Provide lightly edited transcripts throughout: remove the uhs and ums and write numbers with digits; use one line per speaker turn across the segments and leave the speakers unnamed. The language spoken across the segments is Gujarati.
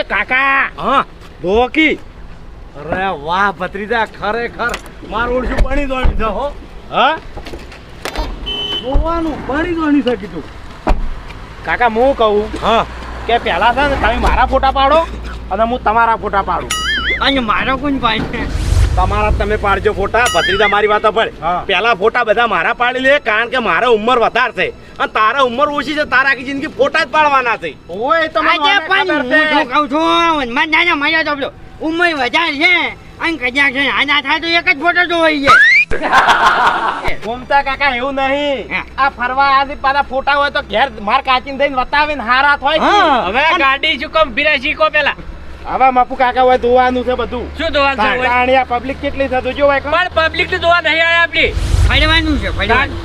કાકા
હા
ધોકી
અરે વાહ ભત્રીજા ખરેખર મારું ઓળશું પાણી દોડી દો હો
હા
જોવાનું પાણી દોડી શકી તું
કાકા હું કહું
હા
કે પહેલા છે ને તમે મારા ફોટા પાડો અને હું તમારા ફોટા પાડું
અને મારો કોણ પાડે
તમારા તમે પાડજો ફોટા ભત્રીજા મારી વાત સાંભળ
હા.
પહેલા ફોટા બધા મારા પાડી લે કારણ કે મારે ઉંમર વધારે છે અને તારા ઉંમર ઓછી છે તારા આખી જિંદગી ફોટા જ પાડવાના છે
ઓય તો
આજે પણ હું તો કહું છું મન નાના માર્યો તો પેલો ઉંમર વધારે છે અને કજાક છે આના થાય તો એક જ ફોટો જોઈ છે
ઘૂમતા કાકા એવું નહીં
હા.
આ ફરવા આથી પાછા ફોટા હોય તો ઘેર માર કાચીને દઈને બતાવીને હારા થાય કે.
હા.
હવે ગાડી શું કમ ફિરે શીખો પેલા
હવે મપુ કાકા હોય ધોવાનું છે બધું
શું ધોવાનું છે હોય?
તાણી આ પબ્લિક કેટલી થતું જો હોય
પણ પબ્લિક તો જોવા નહીં આયા આપડી ફરવાનું છે ફરવાનું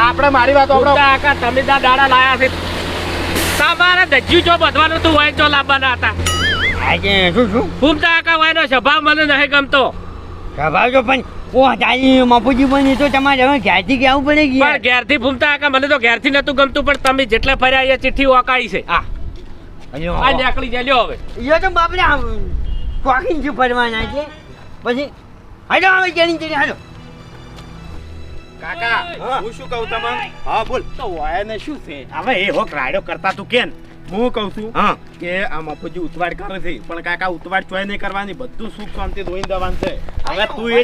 આપણે મારી વાત આપણો
કાકા તમે દાડા લાયા છે તમારે દજ્જુ જો બધવાનું તું હોય તો લાવવાના હતા આજે શું ફૂમતા કાકા વાયનો સ્વભાવ મને નહીં ગમતો સ્વભાવ તો પણ ઓ તારી મફુજી બની તો તમારે હવે ઘેરથી કેવું પડે કે પણ ઘેરથી ફૂમતા કાકા મને તો ઘેરથી નતું ગમતું પણ તમે જેટલા ફર્યા એ ચિઠ્ઠી ઓકાઈ છે આ નીકળી જાય લ્યો હવે યો તો બાપરે ટોકીન શું ફરવાના છે પછી હાલો હવે કેની ચડી હાલો
કાકા હું શું કહું તમને હા બોલ તો હોય ને શું છે હવે એ હોક રાડ્યો કરતા તું કેન હું કહું છું હા કે આ મફુજી ઉતવાડ કરે છે પણ કાકા ઉતવાડ ચોય નહીં કરવાની બધું સુખ શાંતિ ધોઈને દેવાનું છે હવે તું એ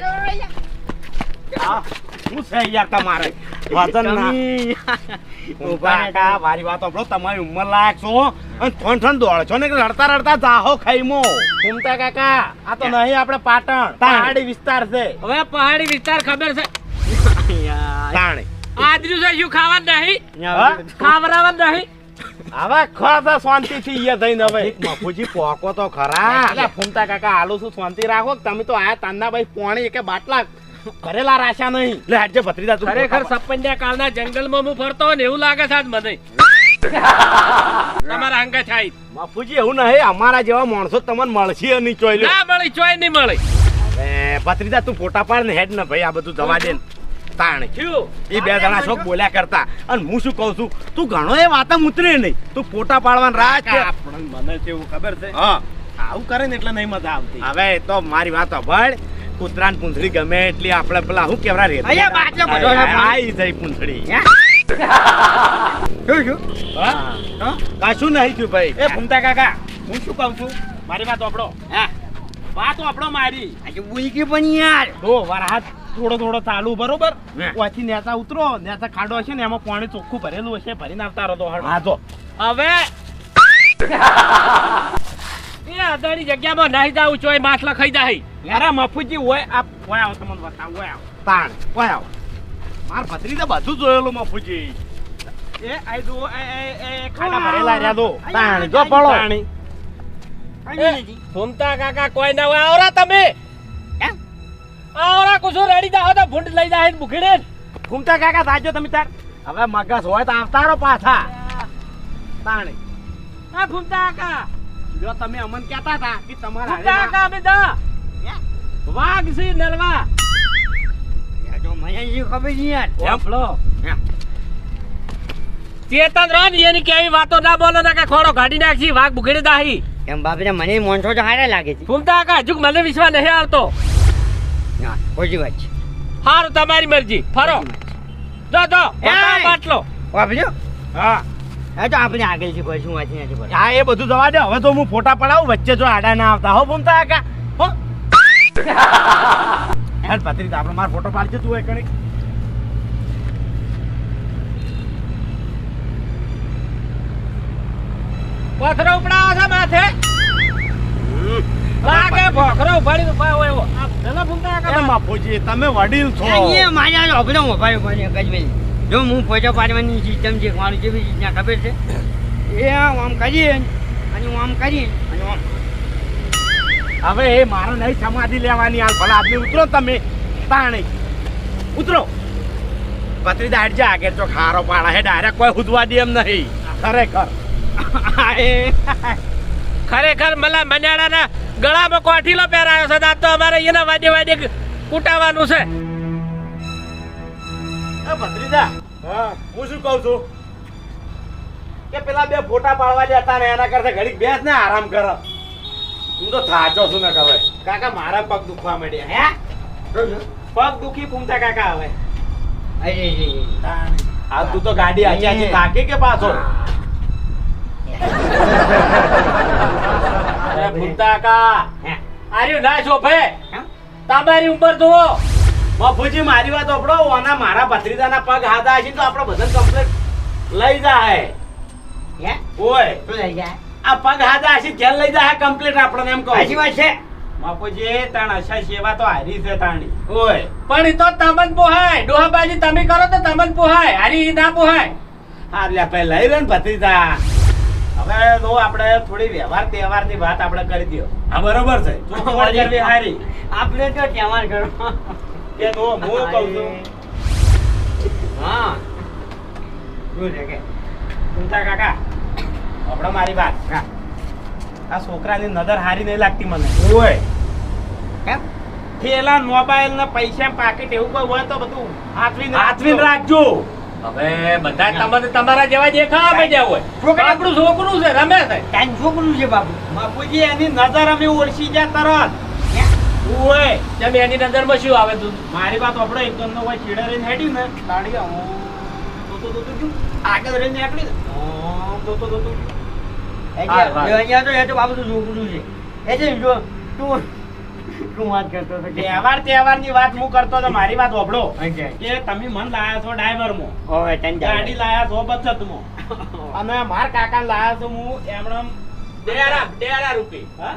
હા શું છે યાર તમારે વજન ના કાકા મારી વાત સાંભળો તમારી ઉંમર લાયક છો અને ઠણ ઠણ દોડ છો ને રડતા રડતા જાહો ખાઈમો ઘૂમતા કાકા આ તો નહીં આપણે પાટણ પહાડી વિસ્તાર છે
હવે પહાડી વિસ્તાર ખબર છે
તાણે
આજનું છે શું ખાવાનું નહીં
હા?
ખાવરાવાનું નહીં
હવે ખાધા શાંતિ થી ઈયા થઈને હવે મફુજી પોકો તો ખરા એટલે ફૂમતા કાકા હાલો શું શાંતિ રાખો તમે તો આયા તાંદા ભાઈ પોણી કે બાટલા કરેલા રાશા નહીં લે હાટજે ભત્રીજા તું
ખરેખર સપન્યા કાળના જંગલમાં હું ફરતો હોય ને એવું લાગે છે આજ મને તમારા અંગે થાય
મફુજી એવું નહીં અમારા જેવા માણસો તમને મળશે નહીં ચોઈ લ્યો
ના મળી ચોય નહીં મળી
એ ભત્રીજા તું ફોટા પાડ ને હેડ ને ભાઈ આ બધું જવા દે ને. તાણે
શું
એ બે જણા શોક બોલ્યા કરતા અને હું શું કહું છું તું ઘણો એ વાતા ઉતરે નહીં તું ફોટા પાડવાનું રાખ કે
મને કેવું ખબર છે
હા
આવું કરે ને એટલે નહીં મજા આવતી
હવે તો મારી વાત સાંભળ કૂતરાન પૂંછડી ગમે એટલી આપણે પેલા શું કેવરા રે
અહીંયા બાટલો બધો છે પણ.
આઈ જઈ પૂંછડી
શું
હા કશું નહીં થયું ભાઈ એ ફૂમતા કાકા હું શું કહું છું મારી વાત સાંભળો
હા
વાત સાંભળો મારી
આજે બોલકી પણ યાર
તો વરસાદ થોડો થોડો ચાલુ બરોબર
હા.
ઓથી નેતા ઉતરો નેતા ખાડો હશે ને એમાં પાણી ચોખ્ખું ભરેલું હશે ભરીને આવતા રહો તો હા જો
હવે એ અદાની જગ્યામાં નહીં જાવું ચોય માછલા ખાઈ જાય
અરે મફુજી હોય આ હોય આવો તમને બતાવ હોય આવો તાણ હોય આવો માર ભત્રીજા બધું જોયેલું મફુજી એ આઈ દો એ ખાડા ભરેલા રહ્યા દો તાણ જો પડો તાણી
ફૂમતા કાકા કોઈ ના હોય આવરા તમે આવરા કુછું રેડી જાઓ તો ભૂંડ લઈ જાય બુખીડે
ઘૂમતા કાકા થાજો તમે તાર હવે મગસ હોય તો આવતા રહો પાછા તાણી
હા ફૂમતા કાકા
જો તમે અમન કહેતા હતા કે તમારા
ફૂમતા કાકા અમે દા વાઘ છે નરવા તો મને જે ખબર નહીં યાર
ઓફલો
ચેતન રહો ને એની કેવી વાતો ના બોલો ને કે ખોડો ગાડી નાખી વાઘ બુખીડે દાહી
એમ બાપરે મને મોનસો તો હારા લાગે છે
ફૂમતા કાકા હજુ મને વિશ્વાસ નહીં આવતો
હા ખોટી વાત છે
હારું તમારી મરજી ફરો જો બાટલો
બાપરે
હા
એ તો આપણે આગળથી પછી વાંચી નથી પડે
હા એ બધું જવા દે હવે તો હું ફોટા પડાવું વચ્ચે જો આડા ના આવતા હો ઘૂમતા કાકા હો હેડ ભત્રીજા આપણે માર ફોટો પાડજે તું એક કણી
પથરો ઉપડાવો છે માથે લાગે ભોખરો ઉપાડી ઉભા હોય એવો આ પેલા ફૂમતા કાકા
એ મફુજી તમે વડીલ છો
એ મારા અભડો મોબાઈલ મને કજવેલ જો હું ફોટો પાડવાની સિસ્ટમ છે મારી જેવી રીતના ખબર છે એ આમ કરીએ અને હું આમ કરીએ અને આમ
હવે એ મારે નહીં સમાધિ લેવાની હાલ ભલા આદમી ઉતરો તમે તાણી ઉતરો ભત્રીજા હેડ જા આગળ જો ખારો પાડા હે ડાયરેક્ટ કોઈ હુદવા દે એમ નહીં ખરેખર
ખરેખર મલા મનાડાના ગળામાં કોઠીલો પહેરાયો છે દાંત તો અમારે એના વાડે વાડે કૂટાવાનું છે
એ ભત્રીજા હું શું કહું છું કે પેલા બે ફોટા પાડવા જતા ને એના કરતા ઘડીક બેસ ને આરામ કર
હું તો થાચો છું ને હવે.
કાકા મારા પગ દુખવા માંડ્યા
હે શું શું?
પગ દુખી ફૂમતા કાકા હવે
અરે
આ તું તો ગાડી આચી આચી થાકે કે પાછો?
અરે ભૂમતા કાકા
હે
આર્યું ના શોભે
હે?
તમારી ઉંમર જુઓ
બાપુજી મારી વાત સાંભળો. ઓના મારા ભત્રીજાના પગ હાથા હશે તો આપણે બધા કમ્પ્લીટ લઈ જાય.
હે
ઓય
શું લઈ જાય?
આ પગ હાથા હશે ઘેર લઈ જાય કમ્પ્લીટ આપણને એમ કહું.
સાચી વાત છે.
બાપુજી તાણ અશા સેવા તો હારી છે તાણી
ઓય
પણ એ તો તમન પોહાય ડોહાબાજી તમે કરો તો તમન પોહાય હારી ના પોહાય
હા લે ભાઈ લઈ રે ને ભત્રીજા.
હવે તો આપણે થોડી વ્યવહાર તહેવારની વાત આપણે કરી દો
હા બરોબર છે.
ચોખવટ કરવી હારી
આપણે તો તહેવાર કરો.
કે નો હું કહું છું
હા શું છે કે?
ફૂમતા કાકા આપણે મારી વાત
હા.
આ છોકરાની નજર હારી નહીં લાગતી મને
ઓય
કેમ?
થેલા મોબાઈલ ને પૈસા પાકીટ એવું કોઈ હોય તો બધું હાથવીને
હાથવીને રાખજો.
હવે બધા તમને તમારા જેવા દેખાવા માંડ્યા હોય
છોકરા-
આપણું છોકરું છે રમે છે
તારું છોકરું છે બાપુ.
બાપુજી એની નજર અમે ઓળખી ગયા તરત
હે?
ઓય
જેમ એની નજરમાં શું આવે તું
મારી વાત આપણે એકદમ નો હોય ચીડે રહીને હેડ્યું ને તાળી તો આગળ રહીને નીકળી તો
હા, હા.
અહીંયા તો એ તો બાપુ તો છોકરું છે. એ છે ને જો તું તું વાત કરતો હતો કે
તહેવારની વાત હું કરતો તો મારી વાત ઓભળો
અચ્છા.
કે તમે મન લાયા છો ડ્રાઈવરમાં
ઓય તને
ગાડી લાયા છો બચતમાં અને માર કાકા લાયા છો હું એમણે
ડેરા રૂપી
હા?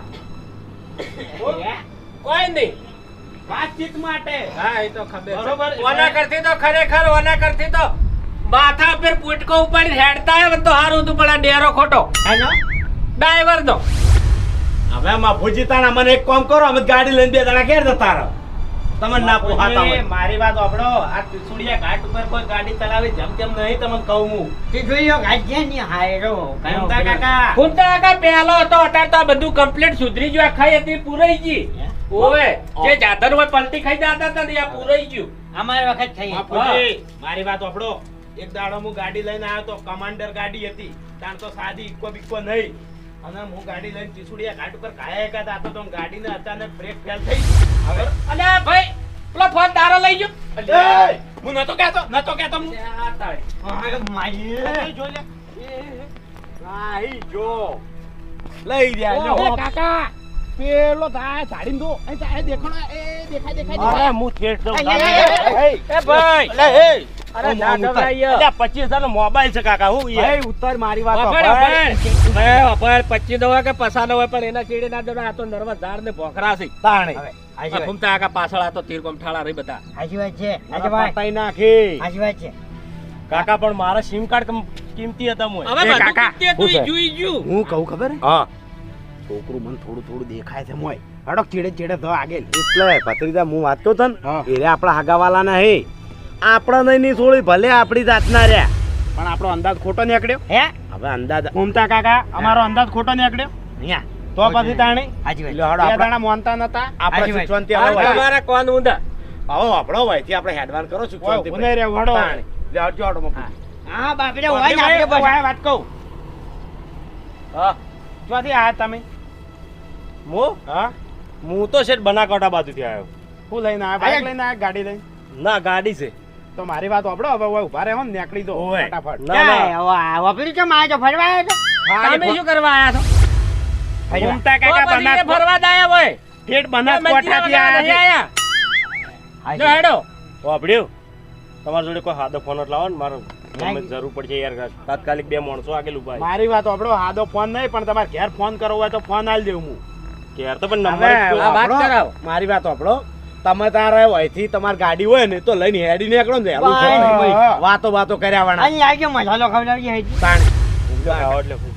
કોઈ નહીં
વાતચીત માટે
હા એ તો ખબર
બરોબર.
ઓના કરતી તો ખરેખર ઓના કરતી તો માથા ઉપર પૂટકો ઉપાડી હેડતા હોય તો હારું તું પણ આ ડેરો ખોટો
હેલો
ડ્રાઈવર નો
હવે બાપુજી તાણા મને એક કામ કરો. અમે ગાડી લઈને બે જણા ઘેર જતા રહો. તમને ના પોહાતા
બાપુજી,
હોય.
મારી વાત ઓભળો આ ત્રિશુળિયા ઘાટ ઉપર કોઈ ગાડી ચલાવી જેમ તેમ નહીં તમને કહું હું
તે જોઈ ગાજ્યા ની હાયરો
ફૂમતા કાકા
ફૂમતા કાકા પહેલો હતો અત્યારે તો આ બધું કમ્પ્લીટ સુધરી ગયું આ ખાઈ હતી પૂરાઈ ગઈ ઓવે જે જાતર હોય પલટી ખાઈ જતા હતા ને આ પૂરાઈ ગયું
અમારી વખત થઈ
બાપુજી, મારી વાત ઓભળો એક દાડો હું ગાડી લઈને આવ્યો તો કમાન્ડર ગાડી હતી તાણ તો સાદી ઇક્કો બિક્કો નહીં અને હું ગાડી લઈને ત્રિશુળિયા ઘાટ ઉપર કાયા ગયા હતા તો ગાડીને અચાનક બ્રેક ફેલ થઈ હવે
અલ્યા ભાઈ પેલો ફોન તારો લઈ ગયો
એય, હું નતો કહેતો હું
આ તારે.
મારી
જો લે
આઈ જો લઈ રહ્યા
ઓહો.
જો.
કાકા પેલો થાય સાડીમ દો અહીં થાય દેખાણો એ દેખાય
અરે હું ઠેઠ દઉં.
એ ભાઈ અરે ના ગભરાઈએ.
25,000 નો મોબાઈલ છે કાકા. હું
ભાઈ ઉત્તર મારી વાત
અભણ,
સાંભળ.
અભણ. હવે અભણ 25 નો હોય કે પસાનો હોય પણ એના ચીડે ના જણા આ તો નર્વસ ઝાડ ને ભોખરા છે
તાણે
આ ફૂમતા કાકા પાછળ આ તો તીર કોમ ઠાળા રહી બધા
સાચી વાત છે
અરે પતાઈ નાખી.
સાચી વાત છે
કાકા પણ મારા સિમ કાર્ડ કિંમતી હતા મોય.
હવે બધું
કાકા,
કિત્તે તું
શું છે?
જોઈ ગયું
હું કહું ખબર હે?
હા
છોકરું મને થોડું દેખાય છે મોય હડો ચીડે તો આગળ
એટલે ભત્રીજા હું વાત કહું તને
હા.
એ રે આપણા હગાવાલાના હે આપણા નહીં છોડી ભલે આપણી જાતના રહ્યા
પણ આપણો અંદાજ ખોટો નીકળ્યો
હે
હવે અંદાજ
ઘૂમતા કાકા અમારો અંદાજ ખોટો નીકળ્યો
અહીંયા
તો પછી તાણી
સાચી વાત
લ્યો,
બે
હડો
દાણા મોનતા નતા
આપણે
સાચી વાત.
સુચવાનથી
આ
હવે હોય.
તમારા કોણ ઊંધા
આવો આપણો હોયથી આપણે હેડવાન કરો સુચવાનથી
ઉને રે વડો
તાણે. લે, હટજો, હટો, મમ્મી.
હા બાપરે હોય ને આપણે બસ
ભાઈ વાત કહું
હા
ચોથી આયા તમે
હું
હા
હું તો શેઠ બનાસકાંઠા બાજુથી આવ્યો.
શું લઈને આયા બાઈક લઈને આયા ગાડી લઈને
ના ગાડી છે.
તો મારી વાત સાંભળો હવે ઓય ઉભા રહો ને નીકળી દો
ઓય.
ફટાફટ
ના, ના.
ક્યાં વાપરી છે મારે તો ફરવા આવ્યો તો
તમે શું કરવા આયા છો
ઘૂમતા
તો
કાકા
પછી એ
બનાસ
ફરવા જ આયા હોય
ઠેઠ
મંદિરે
બનાસકાંઠાથી
વગર
આયા
નહીં
છે.
આયા જો હેડો
વાપર્યું તમારી જોડે કોઈ સાદો ફોન જ લાવો ને મારો ગમે તે જરૂર પડશે યાર તાત્કાલિક 2 માણસો આગળ ઉભા છે.
મારી વાત સાંભળો હાદો ફોન નહીં પણ તમારે ઘેર ફોન કરવો હોય તો ફોન આલી દેવું હું
કે યાર તો પણ
હવે
નંબર જ
આ વાત
સાંભળો,
કરાવો.
મારી વાત સાંભળો તમે તારે અહીંથી તમારી ગાડી હોય ને તો લઈને હેડી નીકળો ને વહેલું
ભાઈ,
થઈને.
ભાઈ.
વાતો કર્યા વાળા
અહીં આવજો મસાલો ખવડાવજે હજી
તાણી
આવો એટલે હું.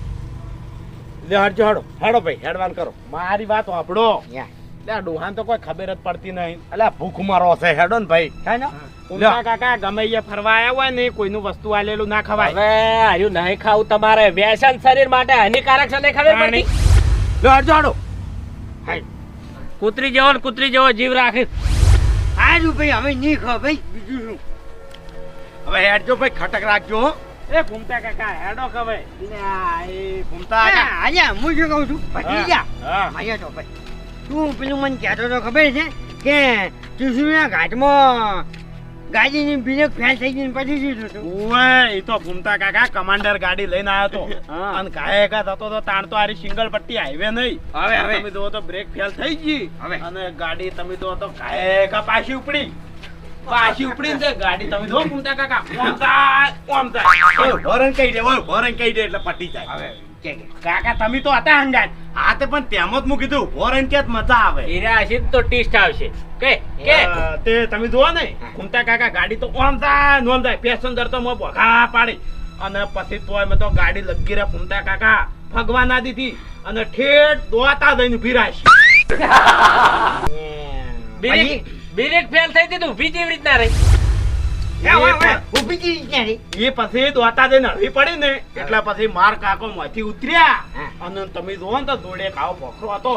લે હડજો હેડો ભાઈ હેડવાન કરો મારી વાત સાંભળો
યા.
લે આ ડોહાન તો કોઈ ખબર જ પડતી નહીં અલ્યા ભૂખ મારો છે હેડો ને ભાઈ
ચાલો
ઉમરા કાકા ગમે એ ફરવા આવ્યા હોય ને કોઈનું વસ્તુ આલેલું ના ખવાય
હવે આર્યું નહીં ખાવું તમારે વ્યસન શરીર માટે હાનિકારક છે નહીં ખબર પડતી
લે હડજો હેડો
કૂતરી જેવો ને કૂતરી જેવો જીવ રાખી
સારું ભાઈ હવે નહીં ખાવ ભાઈ બીજું શું
હવે હેડજો ભાઈ ખટક રાખજો હો. એ ઘૂમતા કાકા હેડો ખવે એ ઘૂમતા કાકા
અહીંયા હું શું કહું છું ભત્રીજા
હા
માર્યો તો ભાઈ તું પેલું મને કહેતો તો ખબર છે કે ચૂસુના ઘાટમાં ગાડીની બ્રેક ફેલ થઈ ગઈ ને પછી શું થયું
ઓએ એ તો ઘૂમતા કાકા કમાન્ડર ગાડી લઈને આવ્યો તો
હા.
અને કાયકા થતો તો તાણ તો આરી સિંગલ પટ્ટી હાઈવે નહીં
હવે.
તમે જો તો બ્રેક ફેલ થઈ ગઈ
હવે.
અને ગાડી તમે જો તો કાયકા પાછી ઉપડી છે ગાડી તમે જો ઘૂમતા કાકા ઓમ થાય ઓય ભરન કહી દે એટલે પટી જાય
હવે કે
કાકા તમે તો હતા હંગાત હા તે પણ તેમ જ મૂકી દીધું ભરન કે મજા આવે
હીરા હશે તો ટેસ્ટ આવશે કે
તે તમે જુઓ ને ઘૂમતા કાકા ગાડી તો ઓમ થાય પેસેન્જર તો મો ભગા પાડી અને પછી તોય મેં તો ગાડી લગી રે ઘૂમતા કાકા ભગવાન ના દીધી અને ઠેઠ દોતા જઈને ભીરાશ
બ્રેક ફેલ થઈ હતી તો ઊભી કેવી રીતના રહી
ઊભી જ ક્યાં રે
એ પછી દોતા જઈને હળવી પડી ને એટલે પછી માર કાકો માંથી ઉતર્યા અને તમે જુઓ ને તો જોડે ખાવો ભોખરો હતો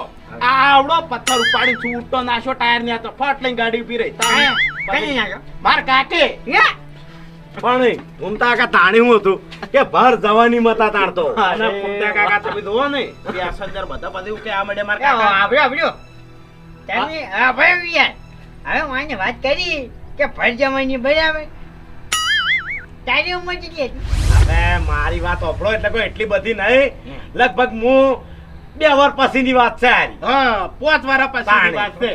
આવડો પથ્થર ઉપાડી છૂટો નાશો ટાયર ને તો ફટ લઈને ગાડી ઉભી રહી
કઈ નાખ્યો
માર કાકે
યા
પણ ઘૂમતા કાકા તાણી હું હતું કે ભર જવાની મતા તાણતો
અને ઘૂમતા કાકા તમે જુઓ ને પેસેન્જર બધા પછી કે આ મળે માર કાકા
આવ્યો તમે હા ભાઈ યાર હવે મને વાત કરી કે ભર જવાની બરાબર તારી ઉંમર કેટલી હતી
હવે મારી વાત ઓફળો એટલે કોઈ એટલી બધી નહીં લગભગ હું 2 વર્ષ પછીની વાત છે આરી હા 5 વર્ષ પછીની વાત છે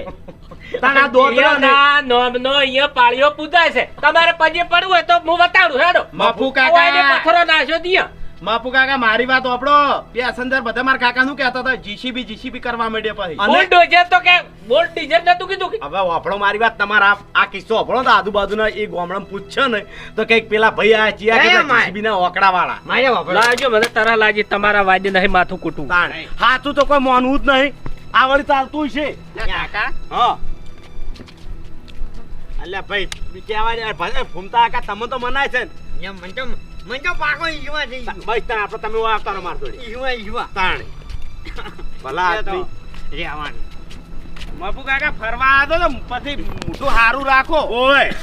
તારા દોતરા ને
ના નોમનો અહીંયા પાળીઓ પૂજાય છે તમારે પજે પડવું હોય તો હું બતાડું હેડો
માફુ
ઓયને
કાકા
પથ્થરો નાખ્યો દિયા
માફુ કાકા મારી વાત ઓફળો પેસેન્જર બધા મારા કાકા નું કહેતા હતા જીસીબી કરવા માંડ્યા પછી
બોલ ડોઝર તો કે બોલ ડીઝલ નતું કીધું કે
હવે ઓફળો મારી વાત તમારા આ કિસ્સો ઓફળો તો આજુબાજુના એ ગામડામાં પૂછશે ને તો કઈક પેલા ભાઈ આ ચિયા કે જીસીબી ના ઓકડા વાળા
મારે વાપરો
લાજો મને તરા લાજી તમારા વાજે નહીં માથું કૂટું
તાણ હાચું તો કોઈ માનવું જ નહીં આ વળી ચાલતું છે
કાકા
હા અલ્યા ભાઈ કેવા યાર ભાઈ ફૂમતા કાકા તમે તો મનાય છે ને
એમ મન તો પાકો ઈવા થઈ ગયો
બસ તાણ આપણે તમે આવતારો માર જોડે
ઈવા
તાણ ભલા આદમી
રેવાનું
માપુ કાકા ફરવા આવો તો પછી મોઢું હારું રાખો ઓય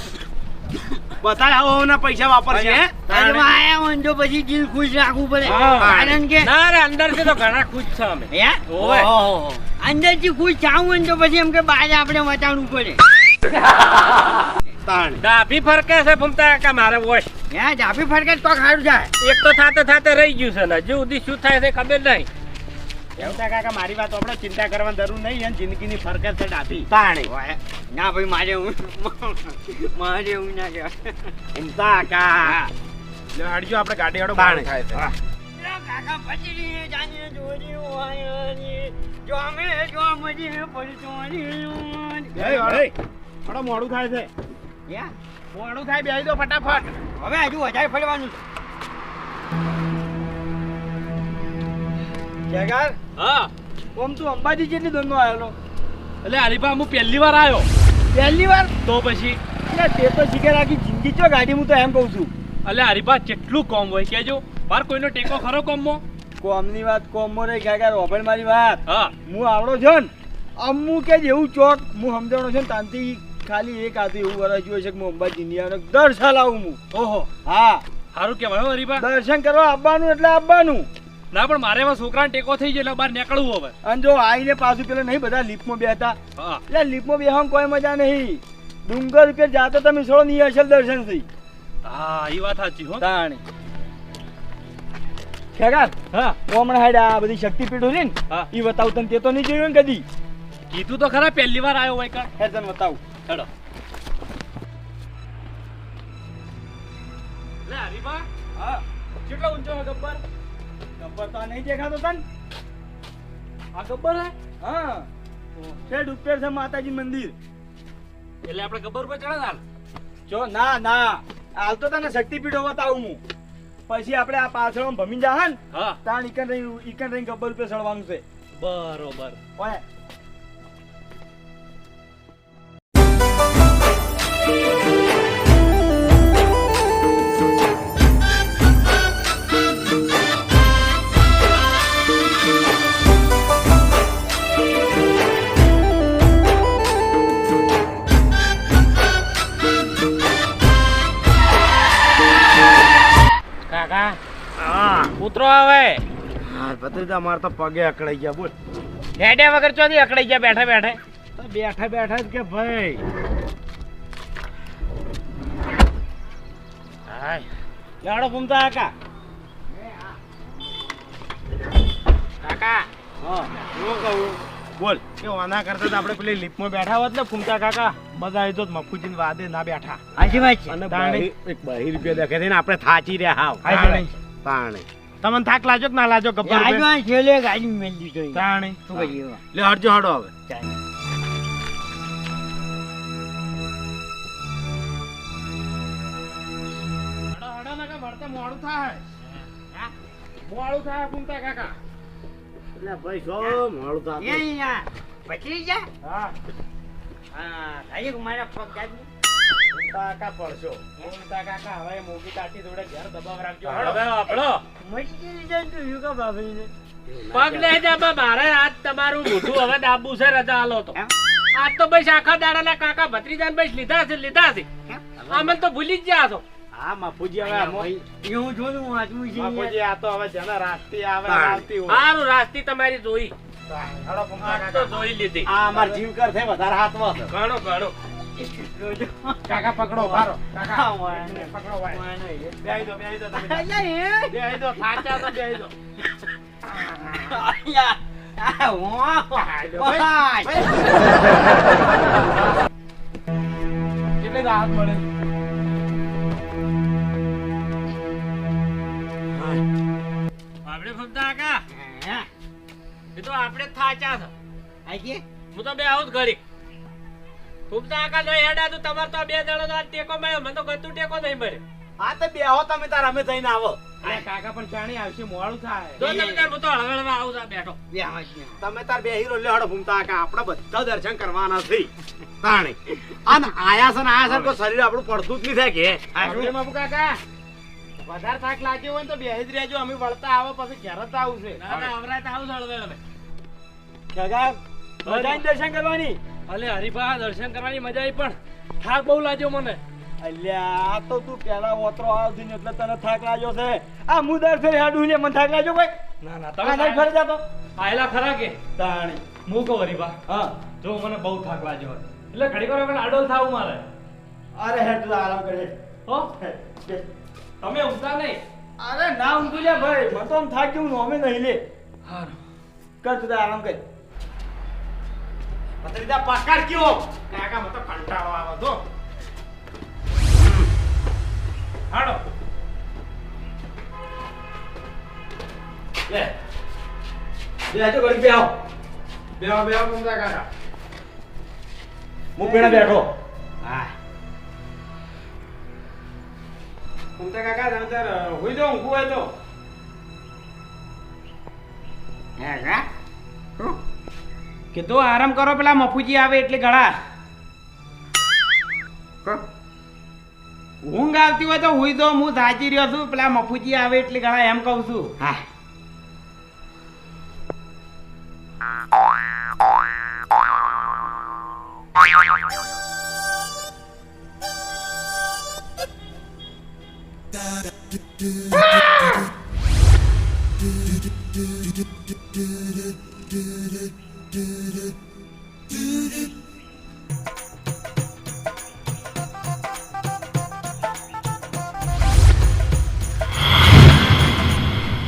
બધા આવો ના પૈસા વાપરશે હે
તારે આયા હોય તો પછી દિલ ખુશ રાખવું પડે
હા.
કારણ કે
ના રે અંદર થી તો ઘણા ખુશ છે અમે
હે
ઓય.
ઓહો. અંદરથી ખુશ થાવું હોય ને તો પછી એમ કે બહાર આપણે વટાણવું પડે
તાણ
ડાભી ફરકે છે ફૂમતા કાકા મારે વોશ
હે ડાબી ફરકે તો ખારું જાય
એક તો થાતે રહી ગયું છે ને હજુ સુધી શું થાય છે ખબર નહીં
ફૂમતા કાકા મારી વાત આપણે ચિંતા કરવાની જરૂર નહીં એમ જિંદગીની ફરક છે ડાભી તાણી
ના ભાઈ મારે એવું ના કહેવાય
ફૂમતા કાકા લે હડજો આપણે ગાડી હડો
તાણે.
થાય છે
કાકા પછી જાને જોરી હોય જો અમે જો મજી પડતો
એ હળે થોડો મોડું થાય છે
યા
મોડું થાય બેહી દો ફટાફટ
હવે હજુ વધારે ફરવાનું છે જગાર
હા
ઓમ તું અંબાજી જેટલી દોનો આવેલો
એટલે હરીફા હું પહેલી વાર આવ્યો
પહેલી વાર
તો પછી
એટલે તે તો શીખે રાખી જિંદગી ચો ગાડી હું તો એમ કહું છું
એટલે હરીફા કેટલું કોમ હોય કેજો બાર કોઈનો ટેકો ખરો કોમમાં
કોમની વાત કોમો રે ગાગા રોબણ મારી વાત
હા
હું આવડો છો ને અમુ કે જેવું ચોક હું સમજાવણો છે ને તાનથી ખાલી એક આથી એવું વરસ જોઈ છે કે હું અંબાજી ઇન્ડિયાનો દર સાલ આવું હું
ઓહો
હા
સારું કહેવાય હો હરીફા
દર્શન કરવા આવવાનું એટલે આવવાનું
ના પણ મારે એમાં છોકરાને ટેકો થઈ જાય એટલે બહાર નીકળવું હવે
અને જો આઈને પાછું પેલા નહીં બધા લીપમાં બેહતા
હા
એટલે લીપમાં બેહવામાં કોઈ મજા નહીં ડુંગર ઉપર જાતો તમે છોડો નહીં અસલ દર્શન થઈ
હા એ વાત સાચી હો
તાણી ખેગાર
હા
હમણાં હાડ આ બધી શક્તિપીઠો છે ને
હા
એ બતાવું તને તે તો નહીં જોયું ને કદી
કીધું તો ખરા પહેલી વાર આવ્યો હોય કા
હે તને બતાવું
હેડો લે હરીફા
હા
કેટલો ઊંચો છે ગબ્બર
ગબ્બર તો આ નહીં દેખાતો તને
આ ગબ્બર હે
હા શેડ ઉપર છે માતાજી મંદિર
એટલે આપણે ગબ્બર ઉપર ચડે હાલ
જો ના ના હાલ તો તને શક્તિપીઠો બતાવું હું પછી આપણે આ પાછળ ભમી જા ને
હા
તાણ ઈકન રહી ગબ્બર ઉપર ચડવાનું છે
બરોબર
ઓય
કાકા ઉતરો હવે
હા ભત્રીજા માર તો પગે અકળાઈ ગયા બોલ
હેડે વગર ચોથી અકડાઈ ગયા બેઠા બેઠે
તો બેઠા બેઠા જ કે ભાઈ
હાય
લાડો ફૂમતા કાકા
કાકા
હા હું કહું બોલ કે આના કરતા તો આપણે પેલી લીપમાં બેઠા હોત ને ફૂમતા કાકા મજા આવી જોત મફુજીને વાદે ના બેઠા
હાજી વાત છે
અને એક 2 રૂપિયા દેખે છે ને આપણે થાચી રહ્યા હાવ
હાજી
તાણે તમને થાક લાજો કે ના લાજો ગબ્બર
આજુ આ છેલ્લે ગાડી મેલી દીધો
તાણે
શું કહીએ એવા?
લે હટજો હડો હવે હડો હડો ને કે મળતે મોડું થાય મોડું થાય ફૂમતા કાકા એટલે ભાઈ શું મોડું થાય
અહીંયા પકડી જા
હા
હા થાય કે મારા પગ ગાડી
કાકા પડશો ફૂમતા કાકા હવે મોગી તાટી જોડે ઘર દબાવ રાખજો
હળો
હડો
આપણો
મસ્તી જાય તો યુ કા બાબરીને
પગ લઈ જા મારે આજ તમારું મોઢું હવે દાબુ છે રજા આલો તો આજ તો બસ આખા દાડાના કાકા ભત્રીજાને બસ લીધા છે અમે તો ભૂલી જ ગયા છો
હા મફુજી હવે
હું જોયું વાંચવું છે
મફુજી આ તો હવે જેના રાસ્તી આવે આવતી હોય
સારું રાસ્તી તમારી જોઈ
હડો ફૂમતા
આજ તો
કાકા
જોઈ લીધી
આ અમાર જીવ કર છે વધારે હાથમાં છે
ઘણો ઘણો
કાકા પકડો ભારો કાકા
હા, વાય.
પકડો ભાઈ
વાય.
બેહી દો તમે
અહીંયા એ
બેહી દો થાચા તો બેહી દો
અહીંયા આ વાહ
કેટલે રાહત મળે
આપણે ફમતા કાકા એ તો આપણે થાચા છે
આઈ
હું તો બે આવું જ ઘડી ફમતા કાકા નહીં હેડા તો તમારે તો 2 જણો તો ટેકો મળ્યો મને તો ગતું ટેકો નહીં મળ્યો
હા તો બેહો તમે તાર અમે જઈને આવો અરે કાકા પણ ચાણી આવશે મોડું થાય
જો તમે તાર હું તો હળવળવા આવું છું બેઠો
તમે તાર બેહી રો લેડો ભૂમતા કાકા આપણે બધા દર્શન કરવાના છે તાણે અને આયા છે ને આયા છે તો શરીર આપણું પડતું જ નહીં થાય કે આપણે બાપુ કાકા વધારે થાક લાગ્યો હોય ને તો બેહી જ રહેજો અમે વળતા આવો પછી ઘેર જ આવું છે
ના ના હમણાં તો આવું છું હળવળવા
કાકા બધાને દર્શન કરવાની
અલે હરીફા દર્શન કરવાની મજા આવી પણ થાક બહુ લાગ્યો મને
અલ્યા તો તું પેલા ઓતરો આવતી ને એટલે તને થાક લાગ્યો છે આ મુદર છે હાડું ને મને થાક લાગ્યો ભાઈ
ના ના
આ નહીં ફરી જાતો
આયલા ખરા કે
તાણી
હું કહું હરીફા
હા
જો મને બહુ થાક લાગ્યો હોય એટલે ઘડી વાર મને આડોલ થાવું મારે
અરે હેડ તું આરામ કરે
હો
હેડ, બેસ.
તમે ઊંઘતા નહીં
અરે ના ઊંઘું લે ભાઈ મને તો આમ થાક જેવું નોમે નહીં લે
હારું
કર તું તાર આરામ કર પતરીદા પકડ કયો કાકા મને તો કંટાળો આવે તો હાડો લે આજો ઘડી બેહો બેહો મુંગા કાકા હું પેણા બેઠો હા મુંગા કાકા તમે તાર હોઈ જાઓ ઊંઘું હોય તો કીધું આરામ કરો પેલા મફુજી આવે એટલે ઘડા ઊંઘ આવતી હોય તો હુઈ દો હું સાચી રહ્યો છું પેલા મફુજી આવે એટલે ઘણા એમ કહું છું હા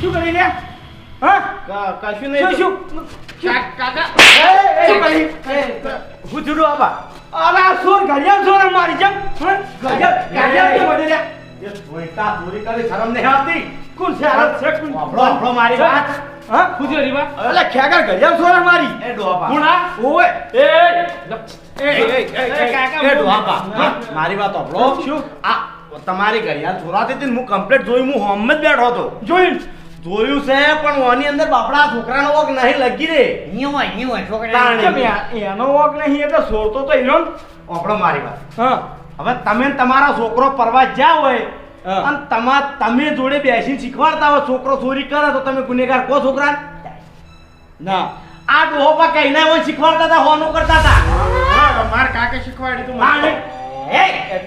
શું કરી લે હા કશું નહીં શું કાકા શું કરી હું જુડો આબા અલા સોર ઘડિયાળ સોર મારી જમ ઘડિયાળ કે વડે લે એ ધોઈતા ધોરી કરે શરમ નહીં આવતી કોણ છે આ છે કોણ આપણો મારી વાત હા ખુજી રીવા અલા ખેગર ઘડિયાળ સોર મારી એ ડોબા કોણ આ ઓય એ ડોબા મારી વાત આપણો શું આ તમારી ઘડિયાળ સોરાતી હતી હું કમ્પ્લીટ જોઈ હું હોમ જ બેઠો હતો જોયું છે પણ ઓની અંદર બાપડા છોકરાનો વોક નહીં લગી રે
નહીં હોય છોકરા
એનો વોક નહીં એટલે સોરતો તો એનો આપણો મારી વાત હા હવે તમે ને તમારો છોકરો પરવા જ્યાં હોય અને તમે જોડે બેસીને શીખવાડતા હોય છોકરો ચોરી કરે તો તમે ગુનેગાર કહો છોકરા ના આ ડોહા કઈ ના હોય શીખવાડતા હતા હોનું કરતા હતા મારા કાકે શીખવાડ્યું તું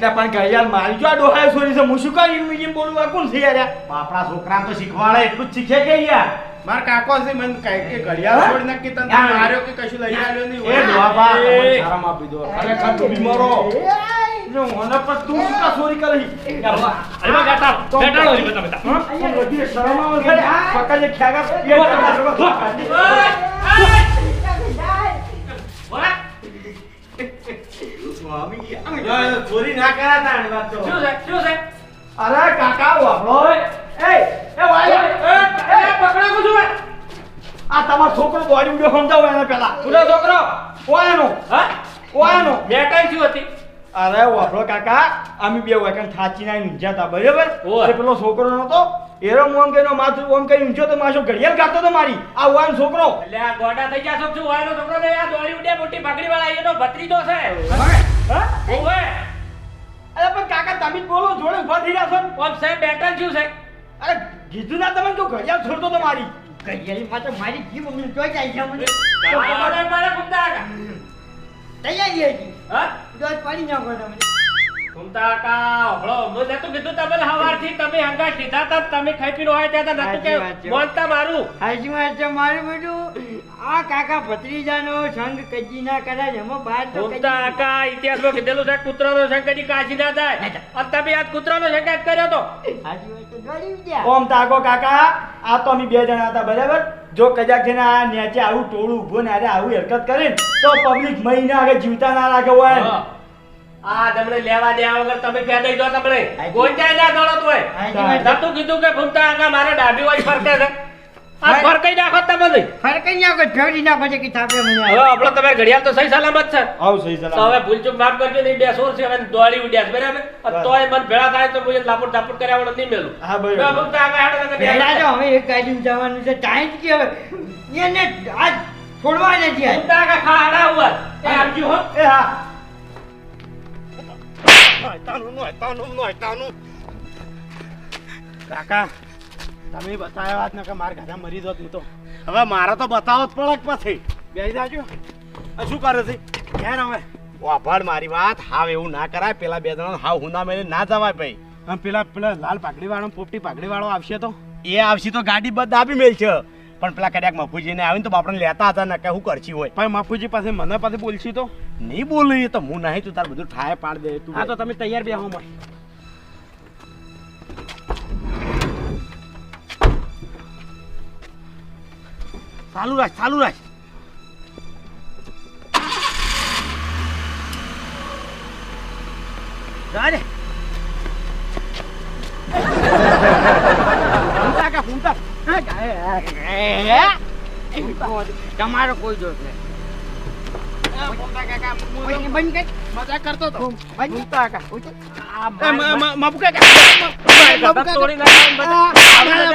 એટલે પણ ઘડિયાળ મારી જો આ ડોહાએ છોરી છે હું શું કામ એમ બોલું આ કોણ છે યાર
આપણા છોકરાને તો શીખવાડે એટલું જ શીખે કે યાર મારા કાકો છે મને કહે કે ઘડિયાળ છોડી નાખ કે તને માર્યો કે કશું લઈ આવ્યો નહીં
એ ડોહા
તમને શરમ આપી દો ખરેખર તું બીમારો
જો મને પર તું શું કા ચોરી કરી
અરે બા ગાતા બેટાડો રી બતા બતા
પણ બધી શરમ આવે છે પકડે ખ્યાગા
ચોરી ના કરાતા આની વાત તો
શું છે
અરે કાકા વાપરો એ વાય
પકડો કો છું
આ તમારો છોકરો દોડી ઉડ્યો સમજાવો એને પેલા
પૂરો છોકરો
ઓયાનો
હા
ઓયાનો
બેટાઈ શું હતી
અરે વાપરો કાકા અમે બે વાકન થાચી ના ઊંઝા તા બરાબર
ઓય.
એ પેલો છોકરો નતો એરો મોમ કેનો માથું ઓમ કઈ ઊંઝો તો માશો ઘડિયાળ કાઢતો તો મારી આ ઓયાનો છોકરો
એટલે આ ગોડા થઈ ગયા છો શું વાયનો છોકરો ને આ દોડી ઉડ્યા મોટી ભાગડી વાળા એનો ભત્રીજો છે
હા
ઓવે
અરે પણ કાકા તમે જ બોલો જોડે ઉભા થઈ રહ્યા છો ને.
ઓમ સાહેબ બેટલ શું છે
અરે કીધું ના તમે તો ઘડિયાળ છોડતો તો મારી ઘડિયાળ માં તો મારી જીવ મમ્મી જોઈ જાય છે મને
મારે મારે ઘૂમતા કા
તૈયારી હતી
હા
દોડ પાડી નાખો તમે
ઘૂમતા કા હળો મેં નતું કીધું તમને હવારથી તમે હંગા સીધા તા તમે ખાઈ પીનો હોય ત્યાં નતું
સાચી વાત
કે
છે.
બોલતા મારું
હાજી વાત છે મારું બેટું આ કાકા ભત્રીજાનો સંગ કજી ના કરાય એમાં બહાર તો
ઘૂમતા કા ઇતિહાસમાં કીધેલું છે કૂતરાનો સંગ કદી કાશી ના થાય અને તમે આ કૂતરાનો સંગ જ કર્યો તો
હાજી વાત તો દોડી ગયા ઓમ તાકો કાકા આ તો અમે બે જણા હતા બરાબર જો કજાક છે ને આ નેચે આવું ટોળું ઊભો ને આવું હરકત કરે ને તો પબ્લિક મહિના આગળ જીવતા ના લાગે હોય
હા. આ તમને લેવા દેવા વગર તમે ફેદાઈ દો તમને ગોંચાઈ ના દોડો તોય
હાજી વાત છે.
નતું કીધું કે ઘૂમતા કા મારે ડાબી વાળી ફરકે છે આ ફરકઈ નાખો તમે નહીં
ફરક ના કોઈ ફેરી ના પછી કે થાપે મને
હવે આપણો તમારે ઘડિયાળ તો સહી સલામત છે
આવ સહી
તો હવે ભૂલચૂક માફ કરજો નહીં બે સોર છે હવે દોડી ઉડ્યા છે બરાબર અને તોય મન ભેળા થાય તો હું લાપડ ધાપડ કર્યા વગર નહીં મેલું
હા ભાઈ
હવે ઘૂમતા કા હેડો તમે
પહેલા જો હવે એક ગાડી જવાનું છે ટાઈમ કે હવે એને આજ છોડવા નથી આજ
ઘૂમતા કા ખાડા ઉપર એ આવજો હો
એ હા
કાકા તમે બતાવ્યા વાત ને કે મારા ઘરે મરી જોત હું તો હવે મારે તો બતાવો જ પડે પછી બેસી જાજો આ શું કરે છે ઘેર હવે વાભળ મારી વાત હાવ એવું ના કરાય પેલા બે જણા હાવ હુના મેલે ના જવાય ભાઈ આમ પેલા લાલ પાઘડી વાળો પોપટી પાઘડી વાળો આવશે તો એ આવશે તો ગાડી બધ દાબી મેલ છે પણ પેલા કદાચ મફુજીને આવીને તો બાપડને લેતા હતા ને કે હું કરશી હોય પણ મફુજી પાસે મને પાસે બોલશી તો નહીં બોલું તો હું નહીં તું તાર બધું ઠાય પાડ દે તું હા તો તમે તૈયાર બેહો મય ચાલુ રાખ રાજ ફૂમતા
તમારો કોઈ દોષ નહીં બંધ કર
મજાક કરતો તો
બંધ
તોડી નાખો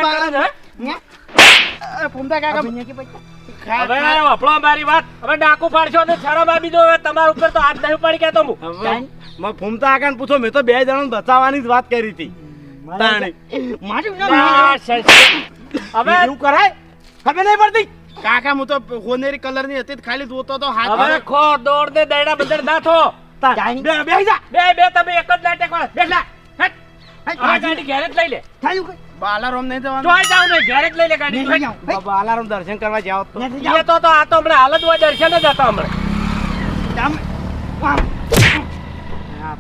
હવે આપણો મારી વાત હવે ડાકુ પાડશો ને શરમ આપી દો હવે તમારા ઉપર તો હાથ નહીં પડી ગયા તો હું
ફૂમતા આકાને પૂછો મેં તો બે જણાને બચાવવાની જ વાત કરી હતી
મારું
હવે
એવું કરાય ખબર નહીં પડતી કાકા હું તો હોનેરી કલરની હતી ખાલી જોતો તો હાથ
હવે ખો દોડ દે દૈડા બંદર ના થો
બે જા
બે તમે એક જ નાટક વાળા બેઠલા આ ગાડી ઘેરે જ લઈ લે
બાલારામ નહીં જવાનું
જોઈ જાવ ને ઘેરે જ લઈ લે ગાડી
બાલારામ દર્શન કરવા જાવ તો
એ તો આ તો હમણાં હાલત હોય દર્શન જ હતા હમણાં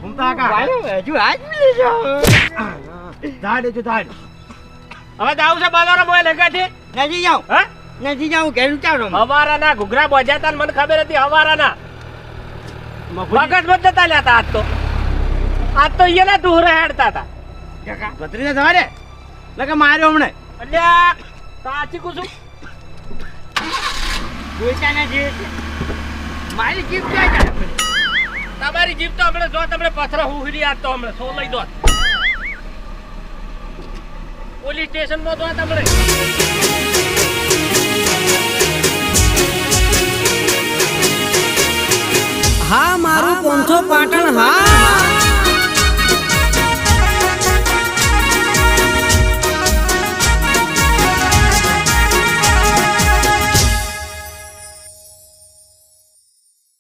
ફૂમતા કાકા
હજુ આજ મિલે છે
ધાડ ધાડ
હવે જાવ છે બાલારામ હોય લગાથી
નથી જાઉં
હા
નથી જાઉં ઘેર ચાલો
હવારાના ઘુઘરા બોજાતા ને મને ખબર હતી હવારાના મગજ મત જતા લેતા આજ તો એના દૂર હેડતા હતા
ભત્રીને જવા દે લગે માર્યો હમણે
અલ્યા સાચી કુસુમ
જોઈતા નથી મારી જીપ ક્યાં જાય
તમારી જીપ તો હમણાં જો તમને પથરો હુહરી આજ તો હમણાં સો લઈ દો પોલીસ સ્ટેશન માં દો તમને
હા મારું 505